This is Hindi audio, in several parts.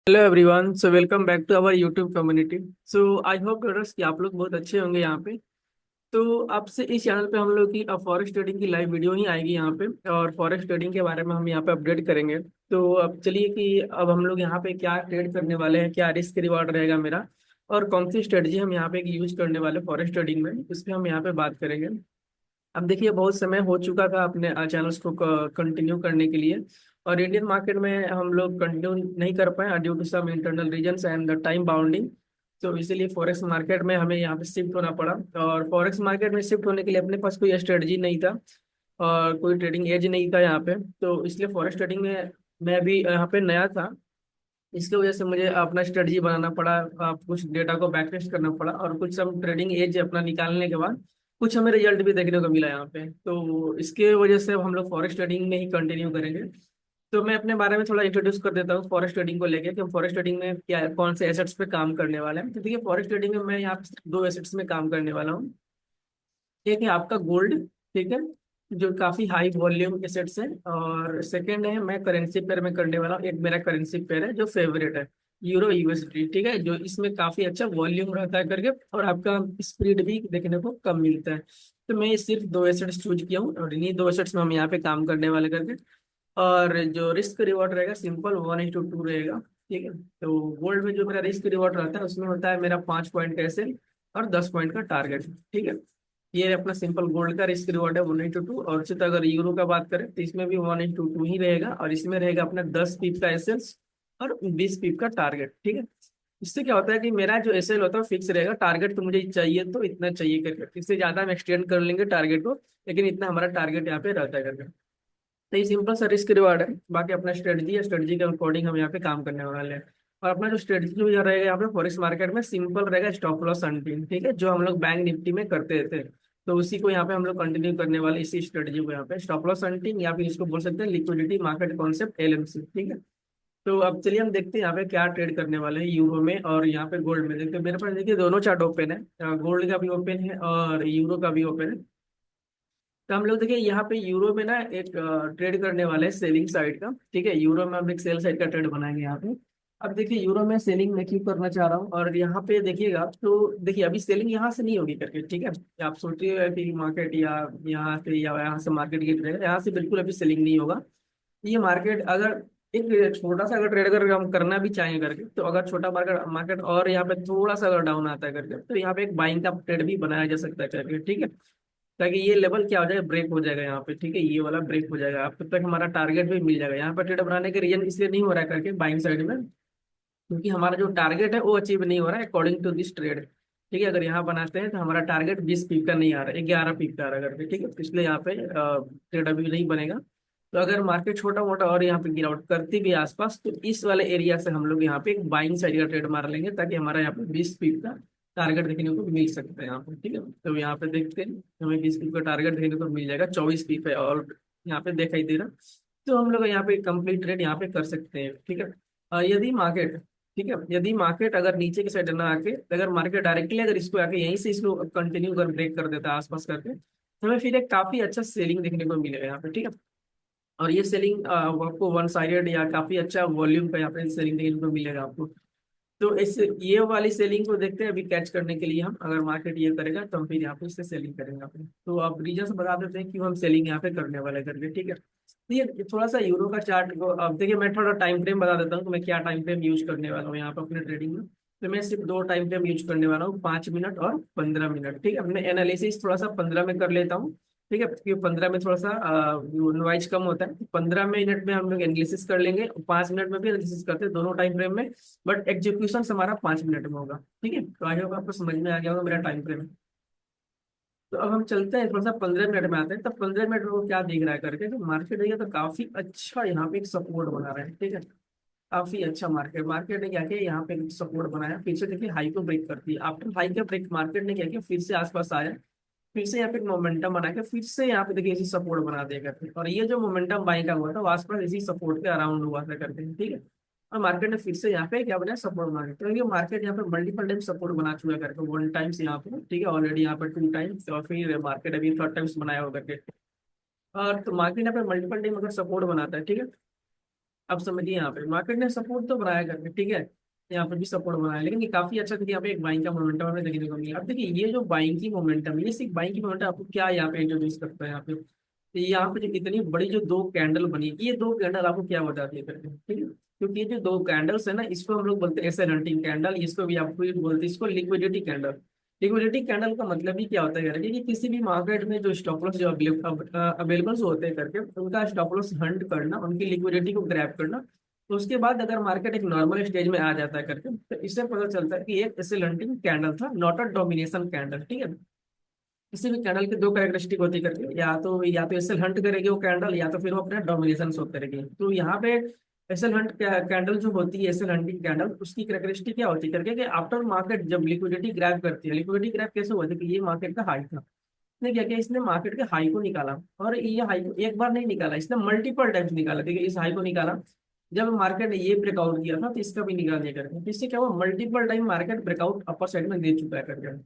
Hello everyone, so welcome back to our YouTube community. So I hope brothers कि आप लोग बहुत अच्छे होंगे यहाँ पे। तो आपसे इस चैनल पे हम लोग की फॉरेक्स ट्रेडिंग की लाइव वीडियो ही आएगी यहाँ पे, और फॉरेक्स ट्रेडिंग के बारे में हम यहाँ पे अपडेट करेंगे। तो अब चलिए कि अब हम लोग यहाँ पे क्या ट्रेड करने वाले हैं, क्या रिस्क रिवार्ड रहेगा मेरा, और कौन सी स्ट्रेटजी हम यहाँ पे यूज करने वाले फॉरेक्स ट्रेडिंग में, उस पर हम यहाँ पे बात करेंगे। अब देखिए, बहुत समय हो चुका था अपने चैनल्स को कंटिन्यू करने के लिए, और इंडियन मार्केट में हम लोग कंटिन्यू नहीं कर पाए due to some internal reasons and the time bounding. तो इसीलिए फॉरेक्स मार्केट में हमें यहाँ पे शिफ्ट होना पड़ा, और फॉरेक्स मार्केट में शिफ्ट होने के लिए अपने पास कोई स्ट्रेटजी नहीं था और कोई ट्रेडिंग एज नहीं था यहाँ पे। तो इसलिए फॉरेक्स ट्रेडिंग में मैं भी यहाँ पे नया था। इसकी वजह से मुझे अपना स्ट्रेटजी बनाना पड़ा, कुछ डेटा को बैकटेस्ट करना पड़ा, और कुछ सब ट्रेडिंग एज अपना निकालने के बाद कुछ हमें रिजल्ट भी देखने को मिला यहाँ पे। तो इसके वजह से अब हम लोग फॉरेक्स ट्रेडिंग में ही कंटिन्यू करेंगे। तो मैं अपने बारे में थोड़ा इंट्रोड्यूस कर देता हूँ फॉरेक्स ट्रेडिंग को लेके, कि हम फॉरेक्स ट्रेडिंग में क्या कौन से एसेट्स पे काम करने वाले हैं। तो देखिए, फॉरेक्स ट्रेडिंग में मैं यहाँ पे सिर्फ दो एसेट्स में काम करने वाला हूँ। एक है आपका गोल्ड, ठीक है, जो काफी हाई वॉल्यूम एसेट्स है। और सेकंड है, मैं करेंसी पेयर में करने वाला हूँ। एक मेरा करेंसी पेयर है जो फेवरेट है, यूरो यूएसडी, ठीक है, जो इसमें काफी अच्छा वॉल्यूम रहता है करके, और आपका स्पीड भी देखने को कम मिलता है। तो मैं सिर्फ दो एसेट्स चूज किया हूँ, और इन्हीं दो एसेट्स में हम यहाँ पे काम करने वाले करके। और जो रिस्क रिवॉर्ड रहेगा सिंपल 1:2 रहेगा, ठीक है। तो गोल्ड में जो मेरा रिस्क रिवॉर्ड रहता है उसमें होता है मेरा 5 पॉइंट एसएल और 10 पॉइंट का टारगेट, ठीक है। ये अपना सिंपल गोल्ड का रिस्क रिवॉर्ड है 1:2। और उसी तरह अगर यूरो का बात करें तो इसमें भी 1:2 ही रहेगा, और इसमें रहेगा अपना 10 पीप का एसएल और 20 पीप का टारगेट, ठीक है। इससे क्या होता है कि मेरा जो एसएल होता है वो फिक्स रहेगा, टारगेट तो मुझे चाहिए तो इतना चाहिए करके, इससे ज्यादा हम एक्सटेंड कर लेंगे टारगेट को, लेकिन इतना हमारा टारगेट यहाँ पे रहता है करके। तो ये सिंपल सा रिस्क रिवार्ड है। बाकी अपना स्ट्रेटजी है, स्ट्रेटजी के अकॉर्डिंग हम यहाँ पे काम करने वाले हैं। और अपना जो स्ट्रेटजी जो रहेगा यहाँ पे फॉरेक्स मार्केट में सिंपल रहेगा, स्टॉप लॉस अनपिन, ठीक है, जो हम लोग बैंक निफ्टी में करते थे। तो उसी को यहाँ पे हम लोग कंटिन्यू करने वाले, इसी स्ट्रेटजी को यहाँ पे स्टॉप लॉस अनपिन, या फिर इसको बोल सकते हैं लिक्विडिटी मार्केट कॉन्सेप्ट एलएमसी, ठीक है। तो अब चलिए हम देखते हैं यहाँ पे क्या ट्रेड करने वाले हैं यूरो में और यहाँ पे गोल्ड में। देखते हैं, मेरे पास देखिए दोनों चार्ट ओपन है, गोल्ड का भी ओपन है और यूरो का भी ओपन है। तो हम लोग देखिए यहाँ पे यूरो में ना एक ट्रेड करने वाले हैं सेलिंग साइड का, ठीक है। यूरो में हम एक सेल साइड का ट्रेड बनाएंगे यहाँ पे। अब देखिए, यूरो में सेलिंग मैं क्यों करना चाह रहा हूँ, और यहाँ पे देखिएगा तो देखिए अभी सेलिंग यहाँ से नहीं होगी करके, ठीक है। आप सोचिए कि मार्केट या यहाँ से या यहाँ से मार्केट गिर रहेगा, यहाँ से बिल्कुल अभी सेलिंग नहीं होगा। ये मार्केट अगर एक छोटा सा अगर ट्रेड अगर हम करना भी चाहें करके, तो अगर छोटा मार्केट मार्केट और यहाँ पे थोड़ा सा अगर डाउन आता है करके, तो यहाँ पे एक बाइंग का ट्रेड भी बनाया जा सकता है करके, ठीक है। ताकि ये लेवल क्या हो जाएगा, ब्रेक हो जाएगा यहाँ पे, ठीक है, ये वाला ब्रेक हो जाएगा, अब तब तक हमारा टारगेट भी मिल जाएगा। यहाँ पर ट्रेड बनाने के रीजन इसलिए नहीं हो रहा है करके बाइंग साइड में, क्योंकि हमारा जो टारगेट है वो अचीव नहीं हो रहा है अकॉर्डिंग टू दिस ट्रेड, ठीक है। अगर यहाँ बनाते हैं तो हमारा टारगेट 20 पीप का नहीं आ रहा है, 11 पीप का आ रहा है करके, ठीक है। तो इसलिए यहाँ पे ट्रेड अभी नहीं बनेगा। तो अगर मार्केट छोटा मोटा और यहाँ पे गिरावट करती भी आसपास, तो इस वाले एरिया से हम लोग यहाँ पे एक बाइंग साइड का ट्रेड मार लेंगे, ताकि हमारा यहाँ पे 20 पीप का टारगेट देखने को मिल सकता है यहाँ पे, ठीक है। तो यहाँ पे देखते हैं, हमें 20 पीप का टारगेट देखने को मिल जाएगा, 24 पीप है और यहाँ पे दिखाई दे रहा। तो हम लोग यहाँ पे कंप्लीट ट्रेड यहाँ पे कर सकते हैं, ठीक है। यदि मार्केट, ठीक है, यदि मार्केट अगर नीचे की साइड ना आके, अगर मार्केट डायरेक्टली अगर इसको आके यहीं से इसको कंटिन्यू कर ब्रेक कर देता है आसपास करके, तो हमें फिर एक काफी अच्छा सेलिंग देखने को मिलेगा यहाँ पे, ठीक है। और ये सेलिंग आपको वन साइडेड या काफी अच्छा वॉल्यूम का यहाँ पे सेलिंग देखने को मिलेगा आपको। तो इस ये वाली सेलिंग को देखते हैं अभी कैच करने के लिए, हम अगर मार्केट ये करेगा तो हम फिर यहाँ पे इससे सेलिंग करेंगे अपने। तो अब रीजन बता देते हैं क्यों हम सेलिंग यहाँ पे करने वाले करके, ठीक है। तो ये थोड़ा सा यूरो का चार्ट को अब देखिए, मैं थोड़ा टाइम फ्रेम बता देता हूँ कि मैं क्या टाइम फ्रेम यूज करने वाला हूँ यहाँ पे अपने ट्रेडिंग में। तो मैं सिर्फ दो टाइम फ्रेम यूज करने वाला हूँ, 5 मिनट और 15 मिनट, ठीक है। मैं एनालिसिस थोड़ा सा 15 में कर लेता हूँ, ठीक है, क्योंकि 15 में थोड़ा सा नॉइज कम होता है। 15 मिनट में हम लोग एनालिसिस कर लेंगे, 5 मिनट में भी एनालिसिस करते हैं, दोनों टाइम फ्रेम में। बट एग्जीक्यूशन हमारा 5 मिनट में होगा, ठीक है। तो आई होप आपको समझ में आ गया होगा मेरा टाइम फ्रेम। तो अब हम चलते हैं थोड़ा सा 15 मिनट में आते हैं, तब 15 मिनट में वो क्या दिख रहा है करके। तो मार्केट देखिए तो काफी अच्छा यहाँ पे एक सपोर्ट बना रहा है, ठीक है। काफी अच्छा मार्केट मार्केट ने क्या किया, यहाँ पे सपोर्ट बनाया, फिर से देखिए हाई को ब्रेक करती है। आफ्टर हाई का ब्रेक मार्केट ने क्या किया, फिर से आसपास आया, फिर से यहाँ पे मोमेंटम बना के फिर से यहाँ पे देखिए इसी सपोर्ट बना दिया करके। और ये जो मोमेंटम बाई का हुआ था वो आसपास इसी सपोर्ट के अराउंड हुआ था करके, ठीक है। और मार्केट ने फिर से यहाँ पे क्या बनाया, सपोर्ट बना के। तो ये मार्केट यहाँ पे मल्टीपल टाइम सपोर्ट बना चुका है करके, 1 टाइम्स यहाँ पे, ठीक है, ऑलरेडी यहाँ पे 2 टाइम्स, और फिर मार्केट अभी 3rd टाइम्स बनाया होगा करके। और तो मार्केट यहाँ पे मल्टीपल टाइम अगर सपोर्ट बनाता है, ठीक है, अब समझिए यहाँ पे मार्केट ने सपोर्ट तो बनाया करके, ठीक है, यहाँ पे भी सपोर्ट बनाया, लेकिन ये काफी अच्छा देखिए यहाँ पे एक बाइंग का मोमेंटम हमें देखने को मिला। अब देखिए ये जो बाइंग की मोमेंटम, ये सिर्फ बाइंग की मोमेंटम आपको क्या यहाँ पे इंट्रोड्यूस करता है यहाँ पे, तो यहाँ पे जो इतनी बड़ी जो दो कैंडल बनी, ये दो कैंडल आपको क्या बताती है करके, ठीक है, क्योंकि ये जो दो कैंडल्स है ना, इसको हम लोग बोलते हैं एसएल हंटिंग कैंडल, इसको भी आपको ये बोलते हैं इसको लिक्विडिटी कैंडल। लिक्विडिटी कैंडल का मतलब ही क्या होता है करके कि किसी भी मार्केट में जो स्टॉप लॉस जो अवेलेबल होते हैं करके, उनका स्टॉप लॉस हंट करना, उनकी लिक्विडिटी को ग्रैब करना। तो उसके बाद अगर मार्केट एक नॉर्मल स्टेज में आ जाता है करके, तो इससे पता चलता है कि एक एसएल हंटिंग कैंडल था, नॉट अ डोमिनेशन कैंडल, ठीक है। किसी भी कैंडल के दो कैरेक्टरिस्टिक होती करके, या तो एसएल हंट करेगी वो कैंडल, या तो फिर वो अपना डोमिनेशन शो करेगी। तो यहाँ पे एसएल हंट कैंडल जो होती है, एसएल हंटिंग कैंडल, उसकी कैरेक्टरिस्टिक क्या होती है करके कि आफ्टर मार्केट जब लिक्विडिटी ग्रैब करती है, लिक्विडिटी ग्रैब कैसे होती है कि ये मार्केट का हाई था, इसने क्या किया, इसने मार्केट के हाई को निकाला, और ये हाई को एक बार नहीं निकाला, इसने मल्टीपल टाइम्स निकाला, ठीक है, इस हाई को निकाला। जब मार्केट ने ये ब्रेकआउट किया था तो इसका भी निकाल दिया करके, तो इससे क्या हुआ, multiple time market breakout upper side में दे चुका है करके,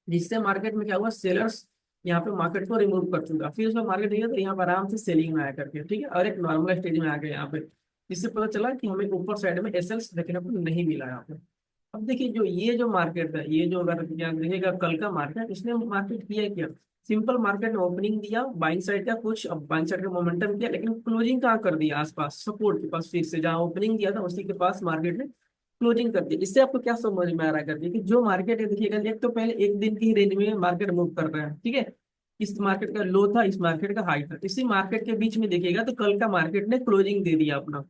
जिससे मार्केट में क्या हुआ, सेलर्स यहाँ पे मार्केट को रिमूव कर चुका, फिर उसका मार्केट गया तो यहाँ पर आराम से सेलिंग में आया करके, ठीक है, और एक नॉर्मल स्टेज में आ गया यहाँ पे, जिससे पता चला कि हमें ऊपर साइड में एसएल्स देखने को नहीं मिला यहाँ पे। अब देखिए जो ये जो मार्केट है, ये जो अगर क्या देखेगा कल का मार्केट, इसने मार्केट किया क्या, सिंपल मार्केट ने ओपनिंग दिया बाइंग साइड का, कुछ अब बाइंग साइड का मोमेंटम किया, लेकिन क्लोजिंग कहाँ कर दिया, आसपास सपोर्ट के पास, फिर से जहाँ ओपनिंग दिया था उसी के पास मार्केट ने क्लोजिंग कर दी। इससे आपको क्या समझ में आ रहा है करके कि जो मार्केट है देखिएगा, एक तो पहले एक दिन की रेंज में मार्केट मूव कर रहा है, ठीक है, इस मार्केट का लो था, इस मार्केट का हाई था, इसी मार्केट के बीच में देखिएगा तो कल का मार्केट ने क्लोजिंग दे दिया अपना,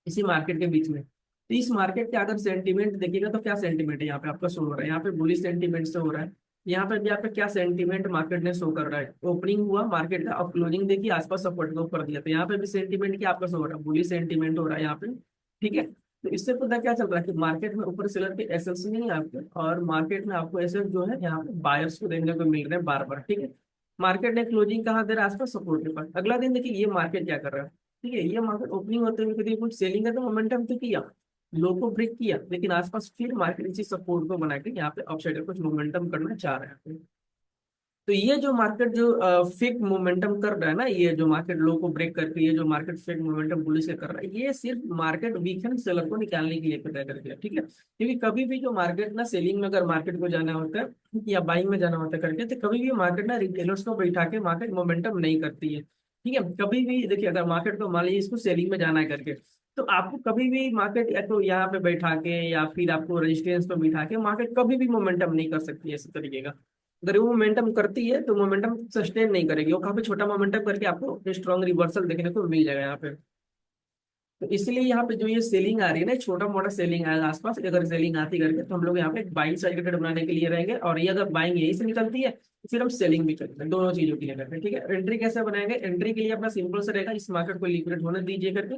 इसी मार्केट के बीच में। तो इस मार्केट के अगर सेंटीमेंट देखिएगा तो क्या सेंटीमेंट है यहाँ पे आपका शो हो रहा है, यहाँ पे बुलिश सेंटीमेंट से हो रहा है, यहाँ पे भी आपका क्या सेंटीमेंट मार्केट ने शो कर रहा है, ओपनिंग हुआ मार्केट का, अब क्लोजिंग देखिए आसपास सपोर्ट को कर दिया, तो यहाँ पे भी सेंटीमेंट क्या आपका शो हो रहा है, बुलिश सेंटीमेंट हो रहा है यहाँ पे, ठीक है। तो इससे पता क्या चल रहा है कि मार्केट में ऊपर सेलर के एसेट्स नहीं है आपके, और मार्केट में आपको एसेट जो है यहाँ पे बायर्स को देखने को मिल रहे हैं बार बार, ठीक है। मार्केट ने क्लोजिंग कहाँ दे रहा है, आसपास सपोर्ट के पास। अगला दिन देखिए ये मार्केट क्या कर रहा है, ठीक है, ये मार्केट ओपनिंग होते हुए कभी कुछ सेलिंग का तो मोमेंटम तो किया, लो को ब्रेक किया, लेकिन आसपास फिर मार्केट इसी सपोर्ट को बना के यहाँ पे अपसाइड में कुछ मोमेंटम करना चाह रहा है। तो ये जो मार्केट जो फेक मोमेंटम कर रहा है ना, ये जो मार्केट लो को ब्रेक करके ये जो मार्केट फेक मोमेंटम बुलिश का कर रहा है, ये सिर्फ मार्केट वीकेंड सेलर को निकालने के लिए तय कर दिया, ठीक है, क्योंकि कभी भी जो मार्केट ना सेलिंग में अगर मार्केट को जाना होता है या बाइंग में जाना होता है करके, तो कभी भी मार्केट ना रिटेलर्स को बैठा के मार्केट मोमेंटम नहीं करती है, ठीक है। कभी भी देखिए अगर मार्केट को मान लीजिए इसको सेलिंग में जाना है करके, तो आपको कभी भी मार्केट या तो यहाँ पे बैठा के या फिर आपको रेजिस्टेंस पे बैठा के मार्केट कभी भी मोमेंटम नहीं कर सकती है इस तरीके का। अगर वो मोमेंटम करती है तो मोमेंटम सस्टेन नहीं करेगी, वो काफी छोटा मोमेंटम करके आपको स्ट्रॉन्ग रिवर्सल देखने को मिल जाएगा यहाँ पे। तो इसलिए यहाँ पे जो ये सेलिंग आ रही है ना, छोटा मोटा सेलिंग आएगा आसपास, अगर सेलिंग आती करके तो हम लोग यहाँ पे बाइंग साइड ट्रेड बनाने के लिए रहेंगे, और ये अगर बाइंग यही से निकलती है तो फिर हम सेलिंग भी करते हैं, दोनों चीजों के लिए करते हैं, ठीक है। एंट्री कैसे बनाएंगे, एंट्री के लिए अपना सिंपल से रहेगा, इस मार्केट को लिक्विडेट होने दीजिए करके,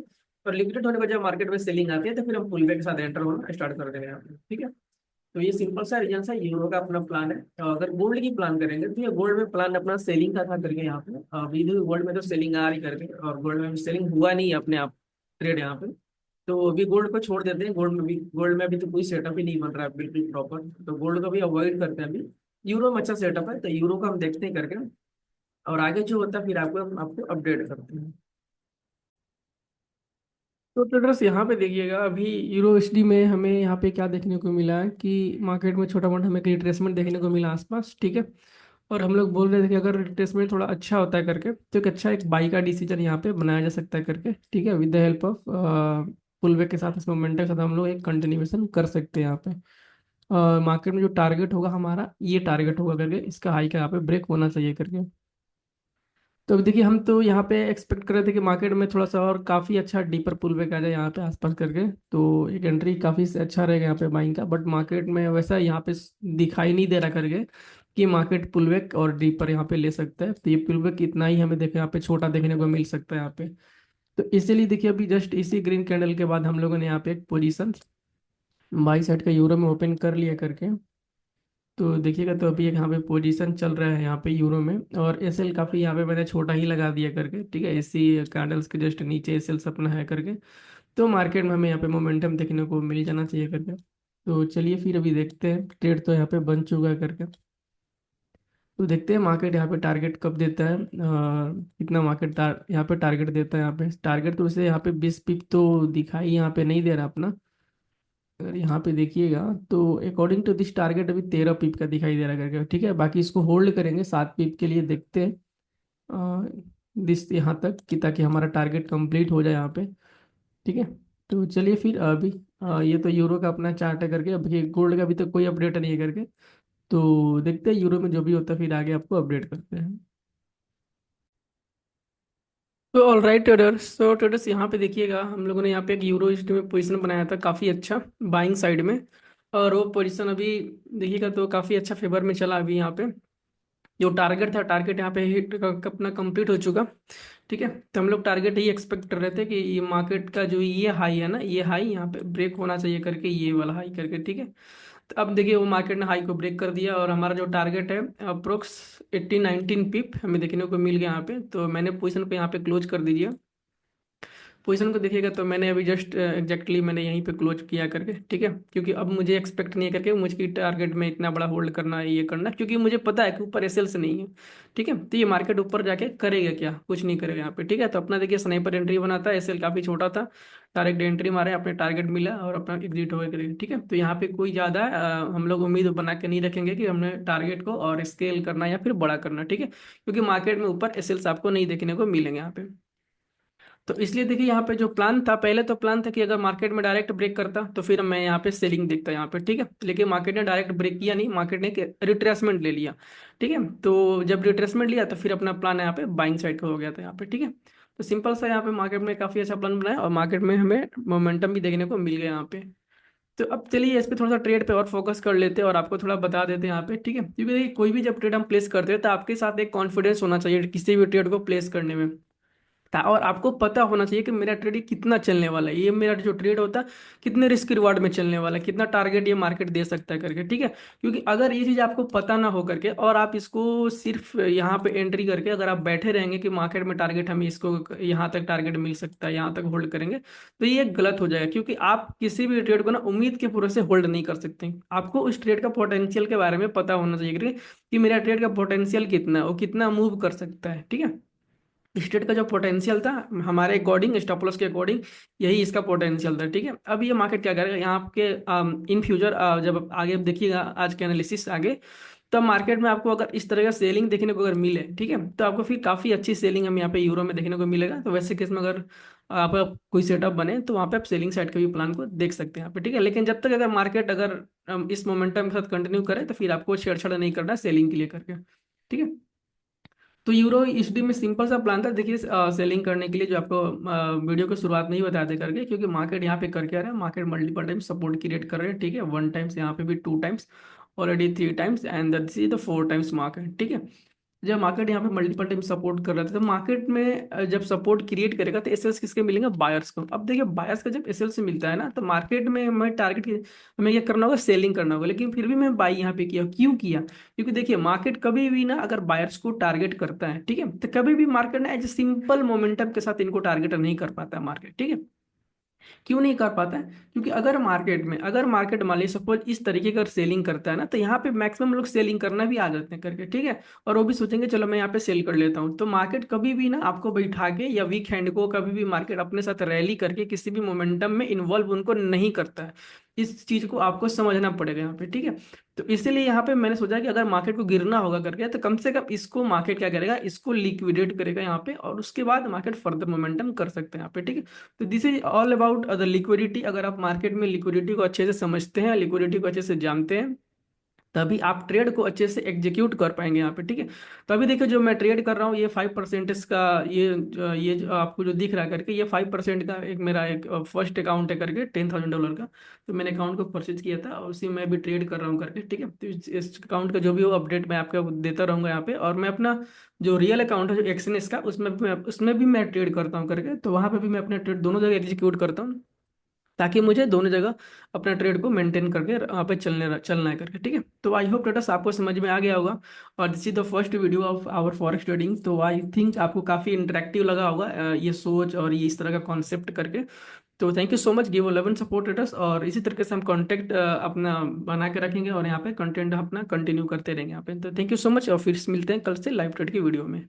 और लिक्विडेट होने पर जब मार्केट में सेलिंग आती है तो फिर हम पुल बैक के साथ एंटर होना स्टार्ट कर देंगे यहाँ पे, ठीक है। तो ये सिंपल सा रीजन सा यूरो का अपना प्लान है। अगर गोल्ड की प्लान करेंगे तो ये गोल्ड में प्लान अपना सेलिंग का था करके यहाँ पे, अभी तो गोल्ड में तो सेलिंग आ रही करके, और गोल्ड में सेलिंग हुआ नहीं है अपने आप ट्रेड यहाँ पे। तो अभी गोल्ड को छोड़ देते हैं, गोल्ड में अभी तो कोई सेटअप ही नहीं बन रहा है बिल्कुल प्रॉपर, तो गोल्ड को भी अवॉइड करते हैं अभी। यूरो में अच्छा सेटअप है, तो यूरो का हम देखते हैं करके, और आगे जो होता है फिर आपको आपको अपडेट करते हैं। तो ट्रेडर्स यहाँ पे देखिएगा, अभी यूरो एसडी में हमें यहाँ पे क्या देखने को मिला है कि मार्केट में छोटा मोटा हमें रिट्रेसमेंट देखने को मिला आसपास, ठीक है। और हम लोग बोल रहे थे कि अगर रिट्रेसमेंट थोड़ा अच्छा होता है करके तो एक अच्छा एक बाई का डिसीजन यहाँ पे बनाया जा सकता है करके, ठीक है, with the help of pull back के साथ, इस मोमेंटम के साथ हम लोग एक कंटिन्यूएशन कर सकते हैं यहाँ पे। मार्केट में जो टारगेट होगा हमारा, ये टारगेट होगा करके, इसका हाई का यहाँ पे ब्रेक होना चाहिए करके। तो अभी देखिए हम तो यहाँ पे एक्सपेक्ट कर रहे थे कि मार्केट में थोड़ा सा और काफ़ी अच्छा डीपर पुल बैक आ जाए यहाँ पे आसपास करके, तो एक एंट्री काफ़ी अच्छा रहेगा यहाँ पे बाइंग का, बट मार्केट में वैसा यहाँ पे दिखाई नहीं दे रहा करके कि मार्केट पुल बैक और डीपर यहाँ पे ले सकता है। तो ये पुल बैक इतना ही हमें देखे यहाँ पे छोटा देखने को मिल सकता है यहाँ पे। तो इसीलिए देखिए अभी जस्ट इसी ग्रीन कैंडल के बाद हम लोगों ने यहाँ पे एक पोजीशन बाई साइड का यूरो में ओपन कर लिया करके। तो देखिएगा तो अभी एक यहाँ पे पोजीशन चल रहा है यहाँ पे यूरो में, और एसएल काफ़ी यहाँ पे मैंने छोटा ही लगा दिया करके, ठीक है, इसी कैंडल्स के जस्ट नीचे एसएल अपना है करके। तो मार्केट में हमें यहाँ पे मोमेंटम देखने को मिल जाना चाहिए करके। तो चलिए फिर अभी देखते हैं, ट्रेड तो यहाँ पे बन चुका है करके। तो देखते हैं मार्केट यहाँ पे टारगेट कब देता है, कितना मार्केट यहाँ पे टारगेट देता है। यहाँ पे टारगेट तो उसे यहाँ पे 20 पिप तो दिखाई यहाँ पे नहीं दे रहा अपना। अगर यहाँ पे देखिएगा तो अकॉर्डिंग टू दिस टारगेट अभी 13 पिप का दिखाई दे रहा है करके, ठीक है। बाकी इसको होल्ड करेंगे 7 पिप के लिए, देखते हैं दिस यहाँ तक कि, ताकि हमारा टारगेट कंप्लीट हो जाए यहाँ पे, ठीक है। तो चलिए फिर अभी ये तो यूरो का अपना चार्ट है करके, अभी गोल्ड का अभी तक कोई अपडेट नहीं है करके। तो देखते हैं यूरो में जो भी होता है फिर आगे आपको अपडेट करते हैं। तो ऑल राइट ट्रेडर्स, तो ट्रेडर्स यहाँ पे देखिएगा हम लोगों ने यहाँ पे एक यूरो हिस्ट्री में पोजीशन बनाया था काफ़ी अच्छा बाइंग साइड में। और वो पोजीशन अभी देखिएगा तो काफ़ी अच्छा फेवर में चला अभी यहाँ पे। जो टारगेट था, टारगेट यहाँ पे हिट अपना कंप्लीट हो चुका, ठीक है। तो हम लोग टारगेट ही एक्सपेक्ट कर रहे थे कि ये मार्केट का जो ये हाई है ना, ये हाई यहाँ पे ब्रेक होना चाहिए करके, ये वाला हाई करके, ठीक है। तो अब देखिए वो मार्केट ने हाई को ब्रेक कर दिया और हमारा जो टारगेट है अप्रोक्स 18-19 पिप हमें देखने को मिल गया यहाँ पे। तो मैंने पोजीशन को यहाँ पे क्लोज कर दीजिए। पोजीशन को देखिएगा तो मैंने अभी जस्ट एग्जैक्टली मैंने यहीं पे क्लोज किया करके, ठीक है। क्योंकि अब मुझे एक्सपेक्ट नहीं है करके मुझे टारगेट में इतना बड़ा होल्ड करना है, ये करना है, क्योंकि मुझे पता है कि ऊपर एसएल से नहीं है, ठीक है। तो ये मार्केट ऊपर जाके करेगा क्या, कुछ नहीं करेगा यहाँ पे, ठीक है। तो अपना देखिए स्नाइपर एंट्री बनाता है, एसएल काफी छोटा था, डायरेक्ट एंट्री मारे, अपने टारगेट मिला और अपना एग्जिट हो गया, ठीक है। तो यहाँ पे कोई ज्यादा हम लोग उम्मीद बना के नहीं रखेंगे कि हमने टारगेट को और स्केल करना या फिर बड़ा करना, ठीक है। क्योंकि मार्केट में ऊपर एसएल्स आपको नहीं देखने को मिलेंगे यहाँ पे। तो इसलिए देखिए यहाँ पे जो प्लान था, पहले तो प्लान था कि अगर मार्केट में डायरेक्ट ब्रेक करता तो फिर मैं यहाँ पे सेलिंग देखता यहाँ पे, ठीक है। लेकिन मार्केट ने डायरेक्ट ब्रेक किया नहीं, मार्केट ने रिट्रेसमेंट ले लिया, ठीक है। तो जब रिट्रेसमेंट लिया तो फिर अपना प्लान यहाँ पे बाइंग साइड का हो गया था यहाँ पे, ठीक है। तो सिंपल सा यहाँ पे मार्केट में काफी अच्छा प्लान बनाया और मार्केट में हमें मोमेंटम भी देखने को मिल गया यहाँ पे। तो अब चलिए इस पे थोड़ा सा ट्रेड पे और फोकस कर लेते हैं और आपको थोड़ा बता देते हैं यहाँ पे, ठीक है। क्योंकि देखिए कोई भी जब ट्रेड हम प्लेस करते हैं तो आपके साथ एक कॉन्फिडेंस होना चाहिए किसी भी ट्रेड को प्लेस करने में था, और आपको पता होना चाहिए कि मेरा ट्रेड ये कितना चलने वाला है, ये मेरा जो ट्रेड होता है कितने रिस्क रिवार्ड में चलने वाला है, कितना टारगेट ये मार्केट दे सकता है करके, ठीक है। क्योंकि अगर ये चीज़ आपको पता ना हो करके और आप इसको सिर्फ यहाँ पे एंट्री करके अगर आप बैठे रहेंगे कि मार्केट में टारगेट हमें इसको यहाँ तक टारगेट मिल सकता है, यहाँ तक होल्ड करेंगे, तो ये गलत हो जाएगा। क्योंकि आप किसी भी ट्रेड को ना उम्मीद के पूरे से होल्ड नहीं कर सकते। आपको उस ट्रेड का पोटेंशियल के बारे में पता होना चाहिए कि मेरा ट्रेड का पोटेंशियल कितना है, वो कितना मूव कर सकता है, ठीक है। स्टेट का जो पोटेंशियल था हमारे अकॉर्डिंग, स्टॉप लॉस के अकॉर्डिंग, यही इसका पोटेंशियल था, ठीक है। अब ये मार्केट क्या करेगा यहाँ आपके इन फ्यूचर, जब आगे देखिएगा आज के एनालिसिस आगे, तब मार्केट में आपको अगर इस तरह का सेलिंग देखने को अगर मिले, ठीक है, तो आपको फिर काफ़ी अच्छी सेलिंग हम यहाँ पे यूरो में देखने को मिलेगा। तो वैसे केस में अगर आपका कोई सेटअप बने तो वहाँ पे आप सेलिंग साइड के भी प्लान को देख सकते हैं यहाँ पे, ठीक है। लेकिन जब तक अगर मार्केट अगर इस मोमेंटम के साथ कंटिन्यू करे तो फिर आपको छेड़छाड़ नहीं करना सेलिंग के लिए करके, ठीक है। तो यूरो ईएसडी में सिंपल सा प्लान था देखिए, सेलिंग करने के लिए जो आपको वीडियो की शुरुआत में ही बता दे करके, क्योंकि मार्केट यहाँ पे कर क्या रहा है, market multiple times support create कर रहे हैं, ठीक है। 1 टाइम्स, यहाँ पे भी 2 times, already 3 times, and this is the 4 times market, ठीक है। जब मार्केट यहाँ पे मल्टीपल टाइम सपोर्ट कर रहा था तो मार्केट में जब सपोर्ट क्रिएट करेगा तो एसएल्स किसके मिलेंगे, बायर्स को। अब देखिए बायर्स का जब एसएल से मिलता है ना तो मार्केट में हमें टारगेट हमें क्या करना होगा, सेलिंग करना होगा। लेकिन फिर भी मैं बाई यहाँ पे किया, क्यों किया, क्योंकि देखिए मार्केट कभी भी ना अगर बायर्स को टारगेट करता है, ठीक है, तो कभी भी मार्केट ना एज सिंपल मोमेंटम के साथ इनको टारगेट नहीं कर पाता मार्केट, ठीक है। क्यों नहीं कर पाता है, क्योंकि अगर मार्केट मान लीजिए सपोज इस तरीके का सेलिंग करता है ना, तो यहाँ पे मैक्सिमम लोग सेलिंग करना भी आ जाते हैं करके, ठीक है। और वो भी सोचेंगे चलो मैं यहाँ पे सेल कर लेता हूँ। तो मार्केट कभी भी ना आपको बैठा के या वीक हैंड को कभी भी मार्केट अपने साथ रैली करके किसी भी मोमेंटम में इन्वॉल्व उनको नहीं करता है। इस चीज को आपको समझना पड़ेगा यहाँ पे, ठीक है। तो इसीलिए यहाँ पे मैंने सोचा कि अगर मार्केट को गिरना होगा करके तो कम से कम इसको मार्केट क्या करेगा, इसको लिक्विडेट करेगा यहाँ पे, और उसके बाद मार्केट फर्दर मोमेंटम कर सकते हैं यहाँ पे, ठीक है। तो this is all about the liquidity. अगर आप मार्केट में लिक्विडिटी को अच्छे से समझते हैं, लिक्विडिटी को अच्छे से जानते हैं, तभी आप ट्रेड को अच्छे से एग्जीक्यूट कर पाएंगे यहाँ पे, ठीक है। तो अभी देखिए जो मैं ट्रेड कर रहा हूँ ये 5% का, ये जो आपको जो दिख रहा है करके, ये 5% का एक मेरा एक फर्स्ट अकाउंट है करके $10,000 का। तो मैंने अकाउंट को परचेज किया था और उसी में भी ट्रेड कर रहा हूँ करके, ठीक है। तो इस अकाउंट का जो भी हो अपडेट मैं आपको देता रहूँगा यहाँ पे। और मैं अपना जो रियल अकाउंट है जो एक्सनेस का, उसमें भी मैं ट्रेड करता हूँ करके, तो वहाँ पे भी मैं अपने ट्रेड दोनों जगह एग्जीक्यूट करता हूँ। ताकि मुझे दोनों जगह अपना ट्रेड को मेंटेन करके वहाँ पे चलना है करके, ठीक है। तो आई होप ट्रेडर्स आपको समझ में आ गया होगा, और this is the first video of our forex trading. तो आई थिंक आपको काफ़ी इंटरेक्टिव लगा होगा ये सोच और ये इस तरह का कॉन्सेप्ट करके। तो thank you so much, give 11 support traders, और इसी तरीके से हम कॉन्टेक्ट अपना बना के रखेंगे और यहाँ पे कंटेंट अपना कंटिन्यू करते रहेंगे यहाँ पे। तो थैंक यू सो मच, और फिर मिलते हैं कल से लाइव ट्रेड की वीडियो में।